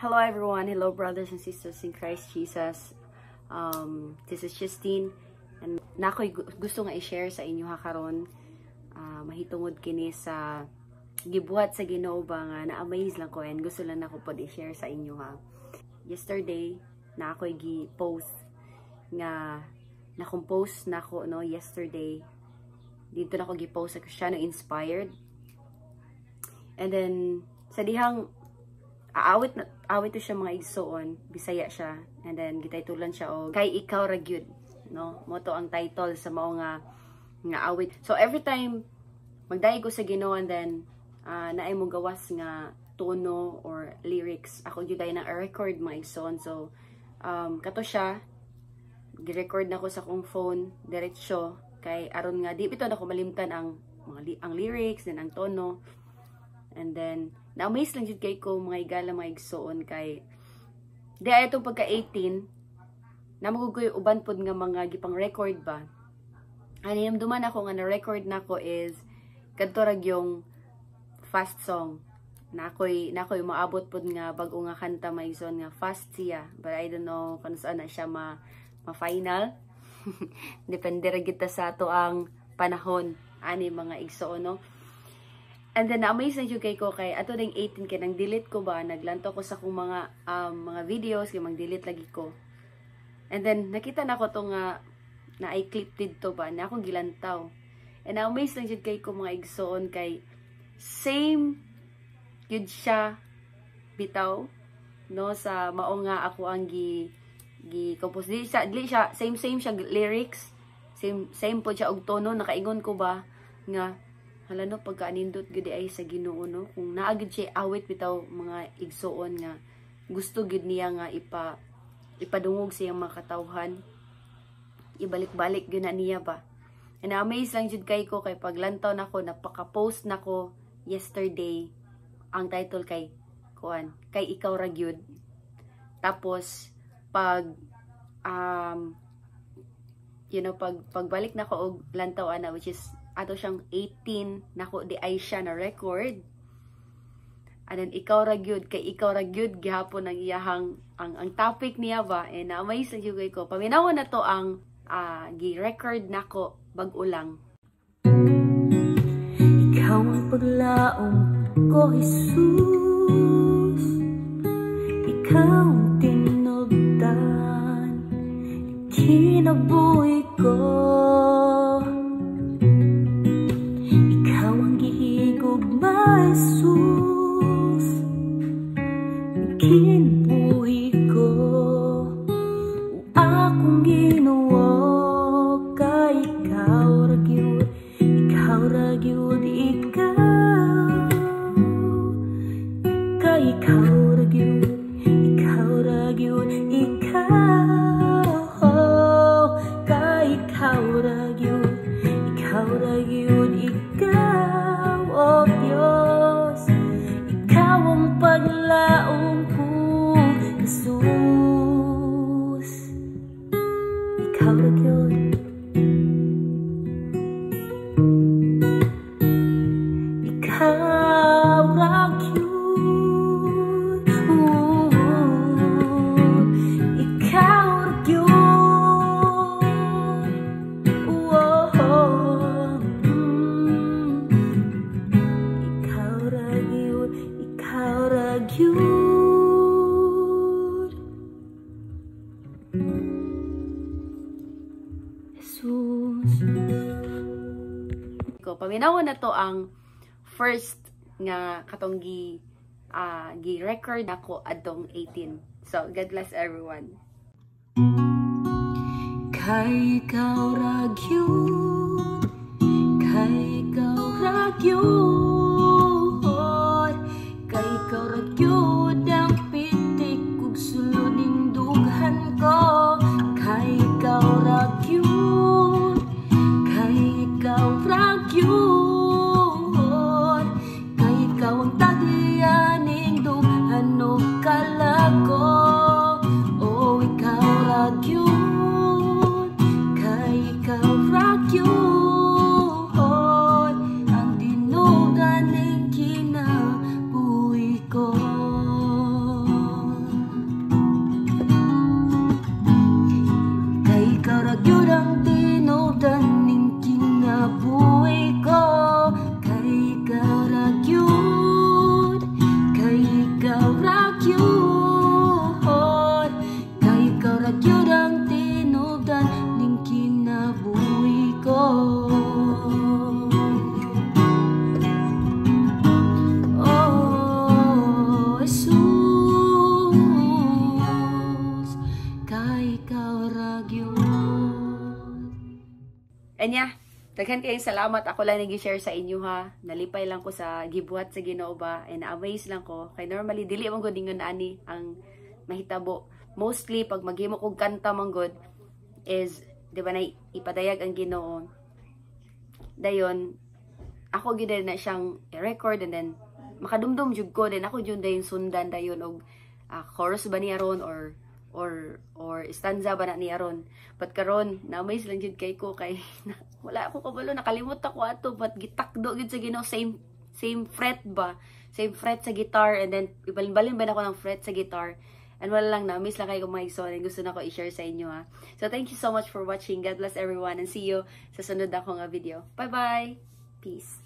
Hello everyone, hello brothers and sisters in Christ Jesus. This is Justine and nakoy gusto nga i-share sa inyo ha karon. Mahitungod kini sa gibuhat sa Ginoo ba nga na-amaze lang ko and gusto lang ako pod i-share sa inyo ha. Yesterday na ako'y gi-post nga na-compose na ako no yesterday. Dito na ako gi-post sa Cristiano Inspired. And then sa dihang awit to siya mga igsoon, Bisaya siya. And then gitaytulan siya og kay ikaw ra gyud, no? Mo to ang title sa mao nga awit. So every time magdayo ko sa Ginoo and then naay mo gawas nga tono or lyrics, ako gyud ay na record mga igsoon. So kato siya gi-record na ko sa akong phone diretso kay aron nga di bitaw nako malimtan ang lyrics then ang tono. And then na-amaze lang jud kay ko mga igala mga igsoon kay di ay itong pagka-18 na magugoy uban pod nga mga gipang record ba. Ani duman ako nga na-record nako is kadto ra yung fast song. Nakoy maabot pod nga bag-o nga kanta mga igsoon nga fast siya. But I don't know kung saan na siya ma-final. Depende ra kita sa ato ang panahon ani mga igsoon no. And then na-amaze na kay ko kay ato ding 18 kay nang delete ko ba naglanto ko sa kung mga videos kay mag-delete lagi ko. And then nakita na ko to nga na I clip dito ba na akong gilantaw. And na-amaze lang jud kay ko mga igsoon kay same yun siya bitaw no sa mao nga ako ang compose dili siya same siya lyrics same po siya og tono nakaingon ko ba nga hala no pagkaanindot gud ay sa Ginoo no kung naa gid siya awit bitaw mga igsoon nga gusto gid niya nga ipadungog sa iyang mga katawhan ibalik-balik gyud na niya ba. And amaze lang jud kay ko kay paglantaw nako napaka-post nako yesterday ang title kay kay ikaw ra gyud. Tapos pag pagbalik nako og lantaw ana which is ato siyang 18 nako di ay siya na record. And then ikaw ra gyud kay ikaw ra gyud gihapon ang iyahang ang topic niya ba and na-amaze sa jud ko. Paminawan na to ang gi-record nako bag-o lang. Ikaw ang paglaom ko Jesus, ikaw ang tinubdan kinabuhi ko. Jesus, kinabuhi ko akong Ginoo kay ikaw ra gyud ikaw kay ikaw ra gyud oh Diyos, ikaw ang paglaong ko Jesus, ikaw ra gyud Paminawan na to ang first nga katong gi-record ako adtong 18. So God bless everyone. Kay ikaw ra gyud kay ikaw ra gyud kay ikaw ra gyud ang pitik ug suloding dughan ko kay ikaw ra gyud kay ikaw ra gyud kay ikaw ang taglianing dughan o kalago oh ikaw ra gyud kay ikaw ra gyud ang Ginoo And yeah, daghan kayong salamat. Ako lang nag-share sa inyo ha. Nalipay lang ko sa gibuhat sa Ginoo ba. And na-amaze lang ko. Kay normally, dili mong good ingon ani ang mahitabo. Mostly, pag maghimo kong kanta mong good, is, di ba na ipadayag ang Ginoo. Dayon, ako gid na siyang i-record and then makadumdum jud ko. Then ako jud dayon sundan dayon og chorus ba niya ron or stanza ba na niya ron. But karon na-amaze lang jud kay ko kay wala ako kabalo, nakalimot ako ato but gitakdo gid sa Ginoo, same fret ba, same fret sa guitar and then ibalin-balin ba na ako ng fret sa guitar and wala lang, na-miss lang kayo kumaig so and gusto na ko i-share sa inyo ha. So thank you so much for watching. God bless everyone and see you sa sunod akong video. Bye bye, peace.